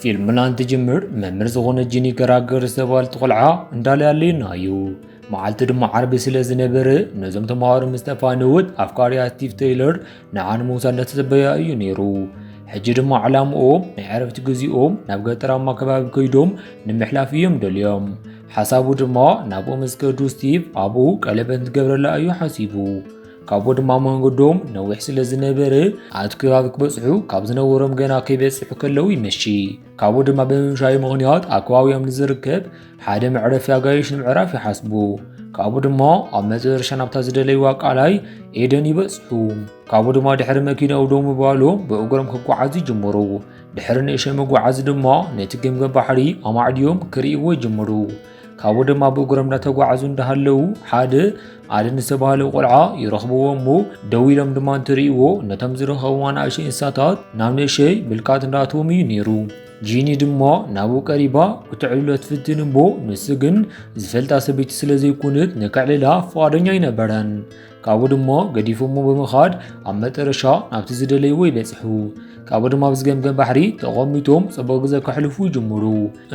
ፊልም ላንት ጅምር መምር ዝኾነ ጂኒ ገራገር ዝተባል ተቆልዓ እንዳለ ያለና እዩ መዓልቲ ድማ ዓርቢ ስለ ዝነበረ ነዞም ተማሃሮ ምስተፋነውት ኣፍቃሪያ ስቲቭ ቴይለር ንዓን መውሳድ እንደተሰበያ እዩ ነይሩ ሕጂ ድማ ዓላምኦም ናይ ዕረፍቲ ግዚኦም ናብ ገጠራማ ከባቢ ከይዶም ንምሕላፍ እዮም ደልዮም ሓሳቡ ድማ ናብኦም ዝከዱ ስቲቭ ኣብኡ ቀለበት ዝገብረላ እዩ ሓሲቡ ካብኡ ድማ መንገዶም ነዊሕ ስለ ዝነበረ ኣብቲ ከባቢ ክበፅሑ ካብ ዝነበሮም ገና ከይበፅሑ ከለው ይመሺ ካብኡ ድማ ብምምሻይ ምኽንያት ኣብ ከባቢኦም ንዝርከብ ሓደ መዕረፊ ኣጋይሽ ንምዕራፍ ይሓስቡ ካብኡ ድማ ኣብ መጨረሻ ናብታ ዝደለይዋ ቃላይ ኤደን ይበፅሑ ካብኡ ድማ ድሕሪ መኪናው ደው ምባሎም ብእግሮም ክጓዓዙ ይጅምሩ ድሕሪ ንእሽተይ መጓዓዚ ድማ ነቲ ገምገም ባሕሪ ኣማዕድዮም ክርእይዎ ይጅምሩ ካብኡ ድማ ብእግሮም እንዳተጓዓዙ እንዳሃለው ሓደ ኣደን ዝተባህለ ቆልዓ ይረኽብዎ እሞ ደው ኢሎም ድማ እንትርእይዎ ነቶም ዝረኸብዎ ንኣሽተይ እንስሳታት ናብ ንእሽተይ ብልቃት እንዳኣተዎም እዩ ነይሩ ጂኒ ድማ ናብኡ ቀሪባ ክትዕልሎ ትፍትን እሞ ንሱ ግን ዝፈልጣ ሰበይቲ ስለ ዘይኮነት ንክዕልላ ፈቃደኛ ኣይነበረን ካብኡ ድማ ገዲፎሞ ብምኻድ ኣብ መጨረሻ ናብቲ ዝደለይዎ ይበፅሑ ካብኡ ድማ ብዝገምገም ባሕሪ ተቐሚጦም ጽቡቕ ግዜ ከሕልፉ ይጅምሩ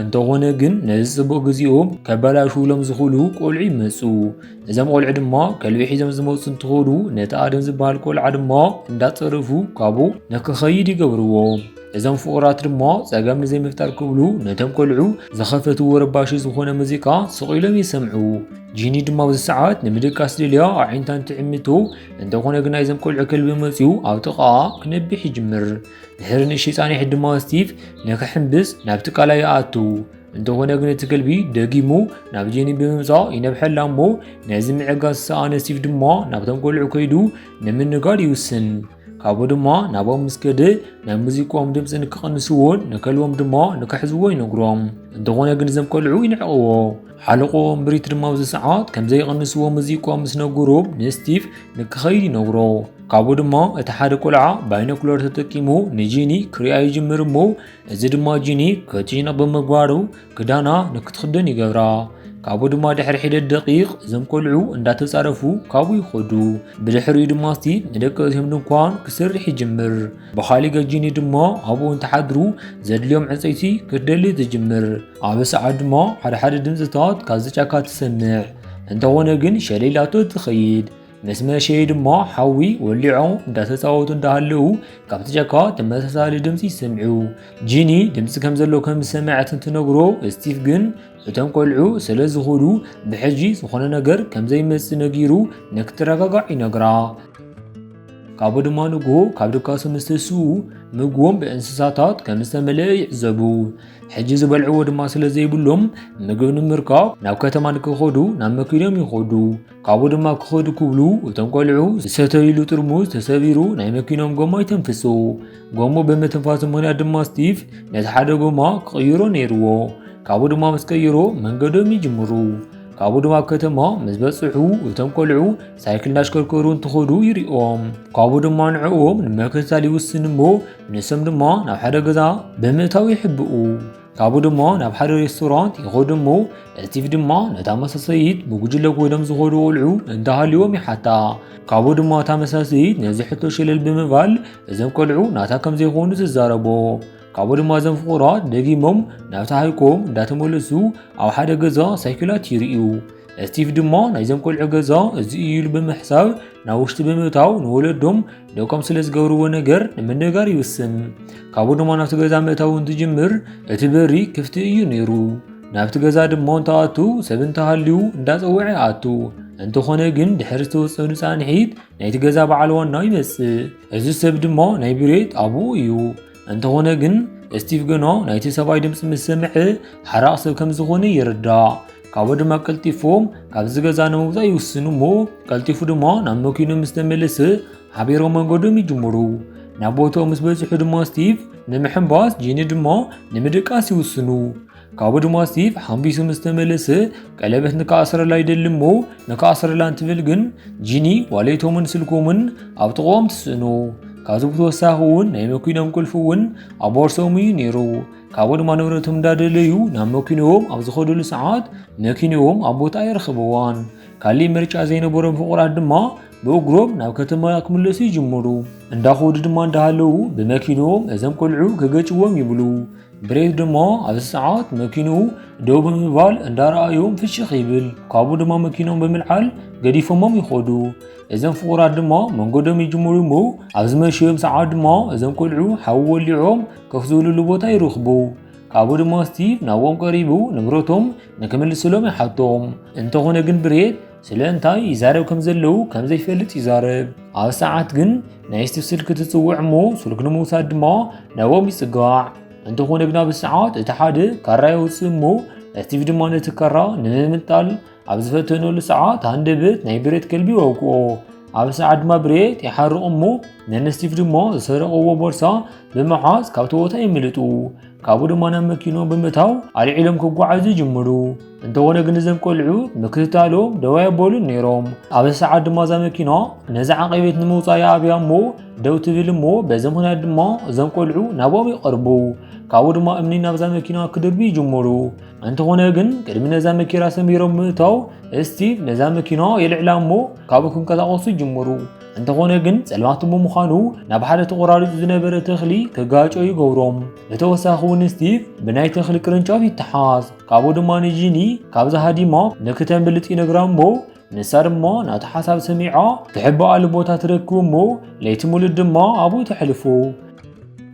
እንተኾነ ግን ነዚ ጽቡቕ ግዚኦም ከበላሽውሎም ዝኽእሉ ቆልዑ ይመፁ እዞም ቆልዑ ድማ ከልቢ ሒዞም ዝመፁ እንትኾኑ ነቲ ኣደም ዝበሃል ቆልዓ ድማ እንዳፀረፉ ካብኡ ንክኸይድ ይገብርዎ እዞም ፍቑራት ድማ ፀገም ንዘይምፍጣር ክብሉ ነቶም ቆልዑ ዘኸፈትዎ ረባሺ ዝኾነ ሙዚቃ ስቑኢሎም ይሰምዑ ጂኒ ድማ በዚ ሰዓት ንምድቃስ ድልያ ኣዒንታን ትዕምቶ እንተኾነ ግን እዞም ቆልዑ ከልቢ መፅኡ ኣብ ጥቓኣ ክነቢሕ ይጅምር ድሕሪ ንእሽተይ ፃኒሕ ድማ ስቲቭ ንክሕምብስ ናብቲ ቃላይ ይኣቱ እንተኾነ ግን እቲ ከልቢ ደጊሙ ናብ ጂኒ ብምምፃእ ይነብሐላ እሞ ነዚ ምዕጋዝ ዝሰኣነ ስቲቭ ድማ ናብቶም ቆልዑ ከይዱ ንምንጋድ ይውስን ካብኡ ድማ ናብኦም ምስ ከደ ናይ ሙዚቃኦም ድምፂ ንክቐንስዎን ንከልቦም ድማ ንክሕዝዎ ይነግሮም እንተኾነ ግን እዞም ቆልዑ ይንዕቕዎ ሓለቆኦም ብሪት ድማ ኣብዚ ሰዓት ከምዘይቐንስዎ ሙዚቃኦም ምስ ነገሮም ንስቲቭ ንክኸይድ ይነግሮ ካብኡ ድማ እቲ ሓደ ቆልዓ ባይኖኩለር ተጠቂሙ ንጂኒ ክሪኣ ይጅምር እሞ እዚ ድማ ጂኒ ከቲጅነቕ ብምግባሩ ክዳና ንክትኽደን ይገብራ ካብኡ ድማ ድሕሪ ሒደት ደቂቕ እዞም ቆልዑ እንዳተፃረፉ ካብኡ ይኸዱ ብድሕሪኡ ድማ ስቲቭ ንደቀሲኦም ድንኳን ክሰርሕ ይጅምር ብኻሊእ ገጂኒ ድማ ኣብኡ እንተሓድሩ ዘድልዮም ዕንፀይቲ ክደሊ ትጅምር ኣብ ሰዓት ድማ ሓደ ድምፅታት ካብዚ ጫካ ትሰምዕ እንተኾነ ግን ሸለይላቶ ትኸይድ ምስ መሸይ ድማ ሓዊ ወሊዖም እንዳተፃወቱ እንዳሃለው ካብቲ ጫካ ተመሳሳሊ ድምፂ ይሰምዑ ጂኒ ድምፂ ከም ዘሎ ከም ዝሰምዐት እንትነግሮ ስቲቭ ግን እቶም ቆልዑ ስለ ዝኽእሉ ብሕጂ ዝኾነ ነገር ከም ዘይመፅእ ነጊሩ ንክትረጋጋዕ ይነግራ ካብኡ ድማ ንግሆ ካብ ድካሶም ምስተስኡ ምግቦም ብእንስሳታት ከም ዝተመልአ ይዕዘቡ ሕጂ ዝበልዕዎ ድማ ስለ ዘይብሎም ምግቢ ንምርካብ ናብ ከተማ ንክኸዱ ናብ መኪኖም ይኸዱ ካብኡ ድማ ክኸዱ ክብሉ እቶም ቆልዑ ዝሰተይሉ ጥርሙዝ ተሰቢሩ ናይ መኪኖም ጎማ ይተንፍሱ ጎሞ ብምትንፋሱ ምክንያት ድማ ስቲቭ ነቲ ሓደ ጎማ ክቕይሮ ነይርዎ ካብኡ ድማ ምስ ቀይሮ መንገዶም ይጅምሩ ካብኡ ድማ ከተማ ምስ በፅሑ እቶም ቆልዑ ሳይክል እንዳሽከርከሩ እንትኸዱ ይሪኦም ካብኡ ድማ ንዕኦም ንመከታተል ይውስን እሞ ንሶም ድማ ናብ ሓደ ገዛ ብምእታው ይሕብኡ ካብኡ ድማ ናብ ሓደ ሬስቶራንት ይኸዱ እሞ ስቲቭ ድማ ነታ መሳሰይት ብጉጅለ ኮይኖም ዝኸዱ ቆልዑ እንዳሃልዮም ይሓታ ካብኡ ድማ እታ መሳሰይት ነዚ ሕቶ ሸለል ብምባል እዞም ቆልዑ ናታ ከም ዘይኾኑ ትዛረቦ ካብኡ ድማ እዞም ፍቑራት ደጊሞም ናብቲ ሃይቆም እንዳተመለሱ ኣብ ሓደ ገዛ ሳይክላት ይርእዩ ስቲቭ ድማ ናይዞም ቆልዑ ገዛ እዚ እዩ ኢሉ ብምሕሳብ ናብ ውሽጢ ብምእታው ንወለዶም ደቆም ስለ ዝገብርዎ ነገር ንምንጋር ይውስን ካብኡ ድማ ናብቲ ገዛ ምእታው እንትጅምር እቲ በሪ ክፍቲ እዩ ነይሩ ናብቲ ገዛ ድማ እንተኣቱ ሰብ እንተሃልዩ እንዳፀውዐ ይኣቱ እንተኾነ ግን ድሕሪ ዝተወሰኑ ፃንሒት ናይቲ ገዛ በዓል ዋና ይመፅእ እዚ ሰብ ድማ ናይ ብሬት ኣቡኡ እዩ እንተኾነ ግን ስቲቭ ገና ናይቲ ሰብኣይ ድምፂ ምስ ሰምዐ ሓራቕ ሰብ ከም ዝኾነ ይርዳእ ካብኡ ድማ ቀልጢፎም ካብዚ ገዛ ንምውፃእ ይውስኑ እሞ ቀልጢፉ ድማ ናብ መኪኖም ምስ ተመለሰ ሓቢሮም መንገዶም ይጅምሩ ናብ ቦታኦም ምስ በፅሑ ድማ ስቲቭ ንምሕንባስ ጂኒ ድማ ንምድቃስ ይውስኑ ካብኡ ድማ ስቲቭ ሓንቢሱ ምስ ተመለሰ ቀለበት ንክኣስረላ ይደሊ እሞ ንክኣስረላ እንትብል ግን ጂኒ ዋሌቶምን ስልኮምን ኣብ ጥቕኦም ትስእኑ ካብዚ ብተወሳኺ እውን ናይ መኪኖም ቁልፊ እውን ኣብ ቦርሶም እዩ ነይሩ ካብኡ ድማ ንብረቶም እንዳደለዩ ናብ መኪኖም ኣብ ዝኸደሉ ሰዓት መኪኖም ኣብ ቦታ ይረኽብዋን ካሊእ ምርጫ ዘይነበሮም ፍቑራት ድማ ብእግሮም ናብ ከተማ ክምለሱ ይጅምሩ እንዳኸዱ ድማ እንዳሃለው ብመኪኖም እዞም ቆልዑ ክገጭዎም ይብሉ بريت دما على الساعات مكينو دو بمبال اندارأيهم في الشخيبل كابو دما مكينهم بملعال قديفهم يخودو إذن فقرات دما من قدام يجمرو مو عزم شيم ساعات دما إذن كلعو حول لعوم كفزولو لبوتا يرخبو كابو دما ستيف ناوهم قريبو نمروتهم نكمل السلام يحطوهم انتو هنا جن بريت سلا انتاي يزارب كم زلو كم زي فلت يزارب على ساعات جن نايستف سلك تتسوع مو سلك نمو ساد دما ناوهم يسقاع انتو هنا جنا بالساعات اتحاد كراي وسمو ستيف دما نتكرا نمنتال عبزفتنو لساعات هندبت نايبريت كلبي ووقو عب ساعات ما بريت يحرق امو نستيف دما سرقوا بورصة بمحاز كابتوتا يملتو كابو دما نمكينو بمتاو على علم كوعازي جمرو انتو هنا جنزم كلعو مكتالو دوايا بولو نيروم عب ساعات دما زمكينو نزع قيبت نموصا يا ابيا مو دو تبيل مو بزمهنا دما زم كلعو نابو يقربو كابو دما امني نابزا مكينو كدربي جمرو انتو هنا جن كرمي نزا مكيرا سميرو متاو ستيف نزا مكينو يلعلامو كابو كن كتاقصو جمرو انت هنا جن سلماتو مخانو نبحالة قراري زنبرة تخلي كغاچو يغوروم لتوساخون ستيف بناي تخلي كرنچاف يتحاز كابو دماني جيني كابزا هادي ما نكتن بلتي نغرام بو نسار ما ناتحاساب سميعا تحبو البوتا تركو مو ليتمولد ما ابو تحلفو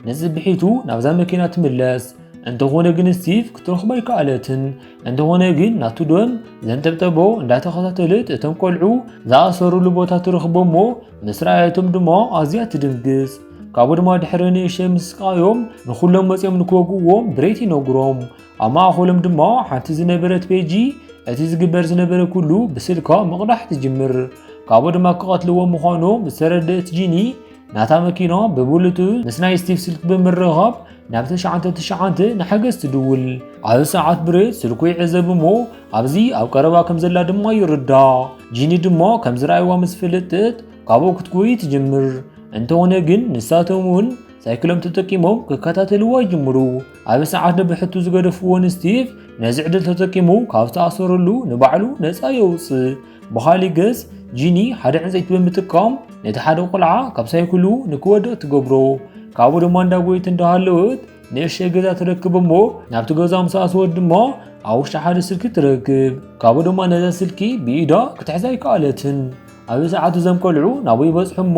نزبحيتو نابزا مكينة تملس انت هنا جن ستيف كترخبا يكالتن انت هنا جن ناتو دوم زنتبتبو انداتا خطاتلت اتم كولعو ذا اصرو لبوتا ترخبو مو مسرعيتم دما ازيات تدنقز كابو دما دحرني الشمس قايوم نخلهم مصيام نكوغوهم بريتي نوغروم اما اخولم دما حتى زنبرت بيجي اتي زقبر زنبر كلو بسلكا مقدح تجمر كابو دما قاتلو مخانو بسردت جيني ناتا مكينو ببولتو نسناي ستيف سلك بمرغب نابت شعنت نحجز تدول على ساعات بريد سلكو يعزب مو عبزي او قربا كم زلا دما يردا جيني دما كم زرايوا مسفلتت كابو كتكوي تجمر انت هنا جن نساتهم سايكلهم تتقيمهم ككاتاتلوا يجمرو على ساعات بحتو زغدفون ستيف نزعدل تتقيمو كافتا اصرلو نبعلو نصا يوص بخالي جز جيني حدا عزيت بمتقام نتحدو قلعه كاب سايكلو نكودو تغبرو كابو دما እንዳጎይት እንዳሃለውት ነሽ ገዛ ተረክበሞ ናብቲ ገዛ ምሳስ ወድሞ አውሽ ሓደ ስልክ ትረክብ ካቦ ደማ ነዛ ስልኪ ቢኢዳ ክትሕዛይ ቃለትን ኣብ ሰዓቱ ዘምቆልዑ ናቦ ይበጽሕሞ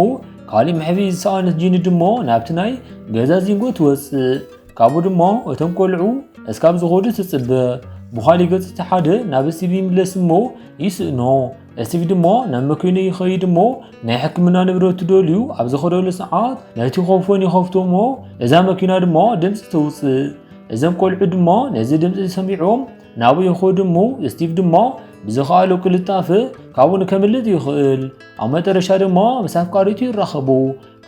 ካሊ ምሕቢ ዝሰኣነት ጂኒ ድሞ ናብቲ ናይ ገዛ ዚንጎ ትወጽእ ካቦ ደማ እቶም ቆልዑ እስካብ ዝኸዱ ትጽበ بخالي ገጽ ተሓደ ናብ ሲቢ ምለስሞ ይስእኖ እስቲፍ ድሞ ናብ መኪና ይኸይድ ሞ ናይ ሕክምና ንብረት ትደልዩ ኣብ ዝኸደሉ ሰዓት ናይቲ ኾፎን ይኸፍቶሞ እዛ መኪና ድሞ ድምፂ ተውፅእ እዞም ቆልዑ ድሞ ነዚ ድምፂ ሰሚዖም ናብኡ ይኸዱ ሞ እስቲፍ ድሞ ብዝኸኣሎ ቅልጣፈ ካብኡ ንከምልጥ ይኽእል ኣብ መጨረሻ ድማ ምስ ኣፍቃሪቱ ይራኸቡ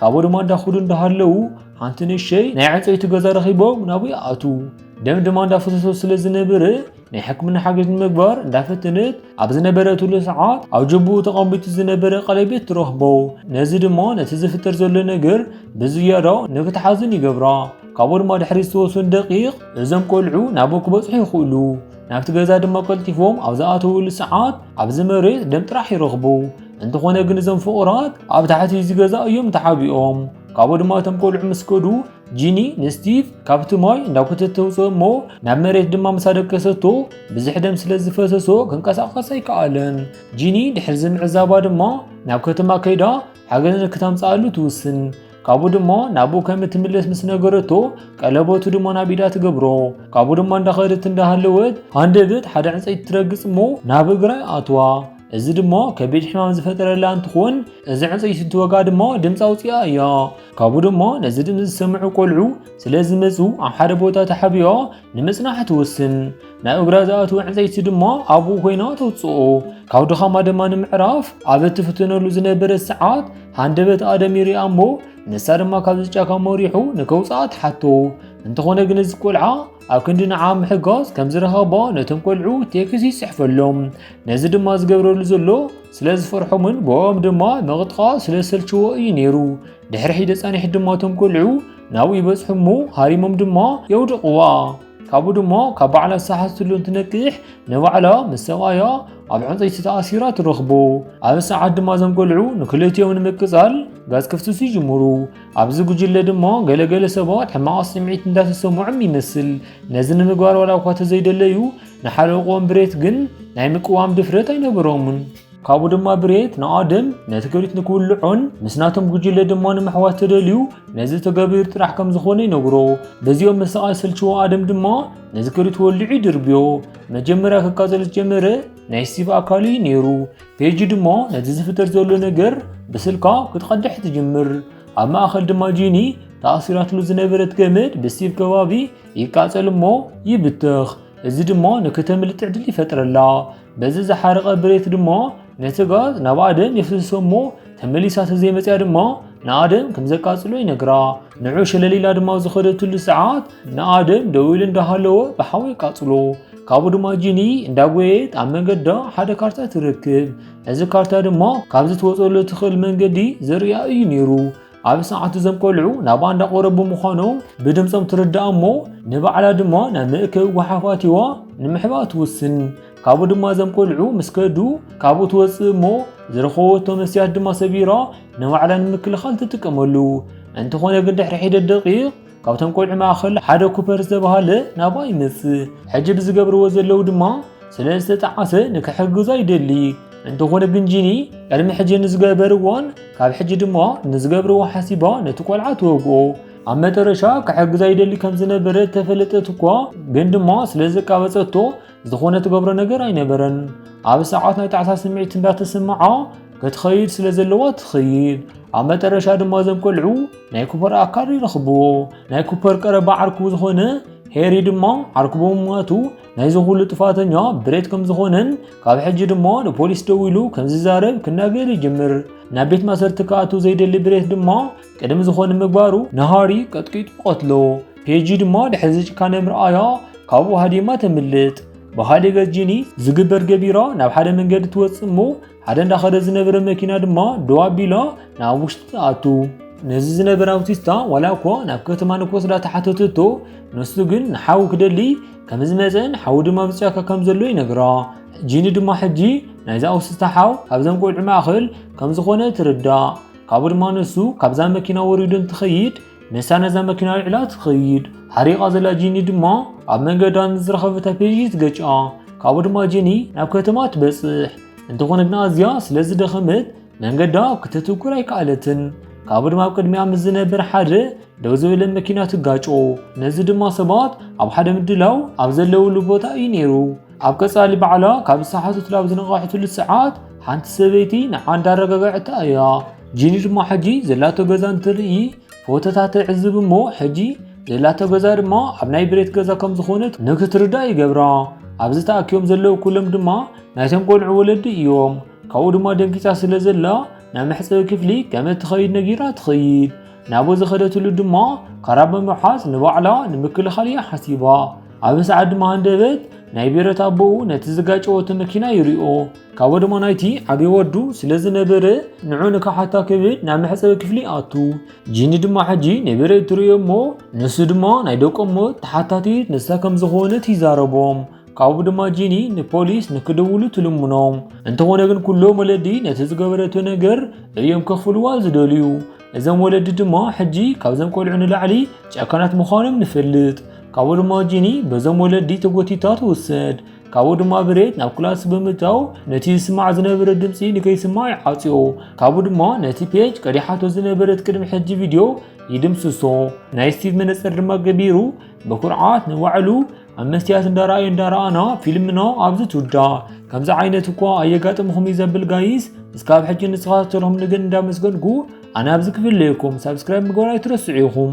ካብኡ ድማ እንዳኸዱ እንዳሃለዉ ሓንቲ ንእሽተይ ናይ ዕንጨይቲ ገዛ ረኺቦም ናብኡ ይኣቱ ደም ድማ እንዳፈሰሶ ስለ ዝነበረ ናይ ሕክምና ሓገዝ ንምግባር እንዳፈተነት ኣብ ዝነበረትሉ ሰዓት ኣብ ጀብኡ ተቐሚጡ ዝነበረ ቀለቤት ትረኽቦ ነዚ ድማ ነቲ ዝፍጠር ዘሎ ነገር ብዝያዳ ንክትሓዝን ይገብራ ካብኡ ድማ ድሕሪ ዝተወሰኑ ደቂቕ እዞም ቆልዑ ናብኡ ክበጽሑ ይኽእሉ ናብቲ ገዛ ድማ ቀልጢፎም ኣብ ዝኣተውሉ ሰዓት ኣብዚ መሬት ደም ጥራሕ ይረኽቡ እንተኾነ ግን እዞም ፍቑራት ኣብ ታሕቲ እዚ ገዛ እዮም ተሓቢኦም ካብኡ ድማ እቶም ቆልዑ ምስ ከዱ ጂኒ ንስቲፍ ካብቲ ማይ እንዳኮተተውፅእ እሞ ናብ መሬት ድማ ምሳደቀሰቶ ብዙሕ ደም ስለ ዝፈሰሶ ክንቀሳቐስ ኣይከኣለን ጂኒ ድሕሪ ዝምዕዛባ ድማ ናብ ከተማ ከይዳ ሓገዝ ንክተምፅኣሉ ትውስን ካብኡ ድማ ናብኡ ከም እትምለስ ምስ ነገረቶ ቀለበቱ ድማ ናብ ኢዳ ትገብሮ ካብኡ ድማ እንዳኸደት እንዳሃለወት ሃንደበት ሓደ ዕንፀይቲ ትረግፅ እሞ ናብ እግራ ኣትዋ እዚ ድማ ከቢድ ሕማም ዝፈጠረላ እንትኾን እዚ ዕንፀይቲ እንትወጋ ድማ ድምፂ ኣውፅኣ እያ ካብኡ ድማ ነዚ ድምፂ ዝሰምዑ ቆልዑ ስለ ዝመፁ ኣብ ሓደ ቦታ ተሓቢኣ ንምፅናሕ ትወስን ናይ እግራ ዝኣትወ ዕንፀይቲ ድማ ኣብኡ ኮይና ተውፅኦ ካብ ድኻማ ድማ ንምዕራፍ ኣብ እትፍትነሉ ዝነበረ ሰዓት ሃንደበት ኣደም ይሪኣ እሞ ንሳ ድማ ካብ ዝጫካ መሪሑ ንከውፅኣ ትሓቶ እንተኾነ ግን እዚ ቆልዓ ኣብ ክንዲ ንዓ ምሕጋዝ ከም ዝረኸባ ነቶም ቆልዑ ቴክስ ይፅሕፈሎም ነዚ ድማ ዝገብረሉ ዘሎ ስለ ዝፈርሖምን ብኦም ድማ መቕጥቃ ስለ ዝሰልችዎ እዩ ነይሩ ድሕሪ ሒደ ፃኒሕ ድማ እቶም ቆልዑ ናብኡ ይበፅሑ እሞ ሃሪሞም ድማ የውድቕዋ ካብኡ ድማ ካብ ባዕላ ዝሰሓትሉ እንትነቅሕ ንባዕላ ምስ ሰብኣያ ኣብ ዕንፀይቲ ተኣሲራ ትረኽቦ ኣብ ሰዓት ድማ እዞም ቆልዑ ንክልቲኦም ንምቅፃል ጋዝ ከፍትሱ ይጅምሩ ኣብዚ ጉጅለ ድማ ገለገለ ሰባት ሕማቕ ስምዒት እንዳተሰምዖም ይመስል ነዚ ንምግባር ዋላ እኳ ተዘይደለዩ ንሓለቆም ብሬት ግን ናይ ምቅዋም ድፍረት ኣይነበሮምን ካብኡ ድማ ብሬት ንኣደም ነቲ ክብሪት ንክውልዖን ምስናቶም ጉጅለ ድማ ንምሕዋት ተደልዩ ነዚ ተገቢር ጥራሕ ከም ዝኾነ ይነግሮ በዚኦም መስቓይ ሰልችዎ ኣደም ድማ ነዚ ክብሪት ወልዑ ይድርብዮ መጀመርያ ክቃፀል ጀመረ ናይ ስቲቭ ኣካል ነይሩ ፔጂ ድማ ነዚ ዝፍጠር ዘሎ ነገር ብስልካ ክትቀድሕ ትጅምር ኣብ ማእኸል ድማ ጂኒ ተኣሲራትሉ ዝነበረት ገመድ ብስቲቭ ከባቢ ይቃፀል እሞ ይብትኽ እዚ ድማ ንክተምልጥ ዕድል ይፈጥረላ በዚ ዝሓረቐ ብሬት ድማ ነቲ ጋዝ ናብ ኣደም የፍስሶ እሞ ተመሊሳ ተዘይመፅያ ድማ ንኣደም ከም ዘቃፅሎ ይነግራ ንዑ ሸለሊላ ድማ ዝኸደትሉ ሰዓት ንኣደም ደው ኢሉ እንዳሃለወ ብሓዊ ይቃፅሎ ካብኡ ድማ ጂኒ እንዳጎየት ኣብ መንገዳ ሓደ ካርታ ትረክብ እዚ ካርታ ድማ ካብዚ ትወፀሉ ትኽእል መንገዲ ዘርእያ እዩ ነይሩ ኣብ ሰዓቱ ዘም ቆልዑ ናብ እንዳቆረቡ ምዃኖም ብድምፆም ትርዳእ እሞ ንባዕላ ድማ ናብ መእከቢ ወሓፋትዋ ንምሕባእ ትውስን ካብኡ ድማ ዘም ቆልዑ ምስ ከዱ ካብኡ ትወፅእ እሞ ዝረኸቦቶ መስትያት ድማ ሰቢራ ንባዕላ ንምክልኻል ትጥቀመሉ እንተኾነ ግን ድሕሪ ሒደት ደቂቕ ካብቶም ቆልዑ ማእኸል ሓደ ኩፐር ዝተባሃለ ናብኣ ይመፅእ ሕጂ ብዝገብርዎ ዘለው ድማ ስለ ዝተጣዓሰ ንክሕግዛ ይደሊ እንተኾነ ግን ጂኒ ቅድሚ ሕጂ ንዝገበርዎን ካብ ሕጂ ድማ ንዝገብርዎ ሓሲባ ነቲ ቆልዓ ትወግኦ ኣብ መጨረሻ ክሕግዛ ይደሊ ከም ዝነበረ ተፈለጠት እኳ ግን ድማ ስለ ዘቃበፀቶ ዝኾነ ትገብሮ ነገር ኣይነበረን ኣብ ሰዓት ናይ ጣዕሳ ስምዒት እንዳተሰምዓ ክትኸይድ ስለ ዘለዋ ትኸይድ ኣብ መጨረሻ ድማ ዘም ቆልዑ ናይ ኩፐር ኣካል ይረኽብዎ ናይ ኩፐር ቀረባ ዓርክቡ ዝኾነ ሄሪ ድማ ዓርክቦ ሞቱ ናይ ዝኹሉ ጥፋተኛ ብሬት ከም ዝኾነን ካብ ሕጂ ድማ ንፖሊስ ደው ኢሉ ከም ዝዛረብ ክናገር ይጅምር ናብ ቤት ማሰርቲ ከኣቱ ዘይደሊ ብሬት ድማ ቅድሚ ዝኾነ ምግባሩ ንሃሪ ቀጥቂጡ ቀትሎ ፔጂ ድማ ድሕዚ ጭካነ ምርኣያ ካብኡ ሃዲማ ተምልጥ ባህሊ ገጂኒ ዝግበር ገቢራ ናብ ሓደ መንገዲ ትወፅእ እሞ ሓደ እንዳኸደ ዝነበረ መኪና ድማ ደው ኣቢላ ናብ ውሽጢ ተኣቱ ነዚ ዝነበረ ኣውቲስታ ዋላ እኳ ናብ ከተማ ንክወስዳ ተሓተተቶ ንሱ ግን ንሓዊ ክደሊ ከም ዝመፀን ሓዊ ድማ ብጫካ ከም ዘሎ ይነግራ ጂኒ ድማ ሕጂ ናይዛ ኣውቲስታ ሓው ካብዞም ቆልዑ ማእኸል ከም ዝኾነ ትርዳእ ካብኡ ድማ ንሱ ካብዛ መኪና ወሪዱ እንትኸይድ ነሳ ነዛ መኪና ልዕላ ትኸይድ ሓሪቓ ዘላ ጂኒ ድማ ኣብ መንገዳ ንዝረኸበታ ፔጂ ትገጭኣ ካብኡ ድማ ጂኒ ናብ ከተማ ትበፅሕ እንተኾነ ግን ኣዝያ ስለ ዝደኸመት መንገዳ ክትትኩር ኣይከኣለትን ካብኡ ድማ ኣብ ቅድሚያ ምስ ዝነበረ ሓደ ደው ዝበለ መኪና ትጋጮ ነዚ ድማ ሰባት ኣብ ሓደ ምድላው ኣብ ዘለውሉ ቦታ እዩ ነይሩ ኣብ ቀፃሊ ባዕላ ካብ ሰሓቱ ናብ ዝነቃሕትሉ ሰዓት ሓንቲ ሰበይቲ ንዓ እንዳረጋግዐታ እያ ጂኒ ድማ ሕጂ ዘላቶ ገዛ እንትርኢ ፎቶታት ትዕዝብ እሞ ሕጂ ዘላቶ ገዛ ድማ ኣብ ናይ ብሬት ገዛ ከም ዝኾነት ንክትርዳእ ይገብራ ኣብዚ ተኣኪቦም ዘለው ኩሎም ድማ ናይቶም ቆልዑ ወለዲ እዮም ካብኡ ድማ ደንቂፃ ስለ ዘላ ናብ መሕፀቢ ክፍሊ ገመድ ትኸይድ ነጊራ ትኸይድ ናብኡ ዝኸደትሉ ድማ ካራብ ብምሓዝ ንባዕላ ንምክልኻል እያ ሓሲባ ኣብ ሰዓት ድማ ሃንደበት ናይ ብረት ኣቦኡ ነቲ ዝጋጨወቶ መኪና ይሪኦ ካብኡ ድማ ናይቲ ዓብይ ወዱ ስለ ዝነበረ ንዑ ንካሓታ ክብል ናብ መሕፀቢ ክፍሊ ኣቱ ጂኒ ድማ ሕጂ ንብረት ትሪኦ እሞ ንሱ ድማ ናይ ደቆም ሞት ተሓታቲት ንሳ ከም ዝኾነት ይዛረቦም ካብኡ ድማ ጂኒ ንፖሊስ ንክደውሉ ትልምኖም እንተኾነ ግን ኩሎም ወለዲ ነቲ ዝገበረቶ ነገር እዮም ከኽፍልዋ ዝደልዩ እዞም ወለዲ ድማ ሕጂ ካብዞም ቆልዑ ንላዕሊ ጨካናት ምዃኖም ንፈልጥ ካብኡ ድማ ጂኒ በዞም ወለዲ ተጎቲታ ትውሰድ ካብኡ ድማ ብሬት ናብ ክላስ ብምእታው ነቲ ዝስማዕ ዝነበረ ድምፂ ንከይስማዕ ይዓፅዮ ካብኡ ድማ ነቲ ፔጅ ቀዲሓቶ ዝነበረት ቅድሚ ሕጂ ቪድዮ ይድምስሶ ናይ ስቲቭ መነፅር ድማ ገቢሩ ብኩርዓት ንባዕሉ ኣብ መስትያት እንዳረኣና ፊልምና ኣብዚ ትውዳ ከምዚ ዓይነት እኳ ኣየጋጥምኹም እዩ ዘብል ጋይስ እስካብ ሕጂ ንስኻትኩም ንግን እንዳመስገንኩ ኣነ ኣብዚ ክፍለየኩም ሳብስክራይብ ምግባር ኣይትረስዑ ኢኹም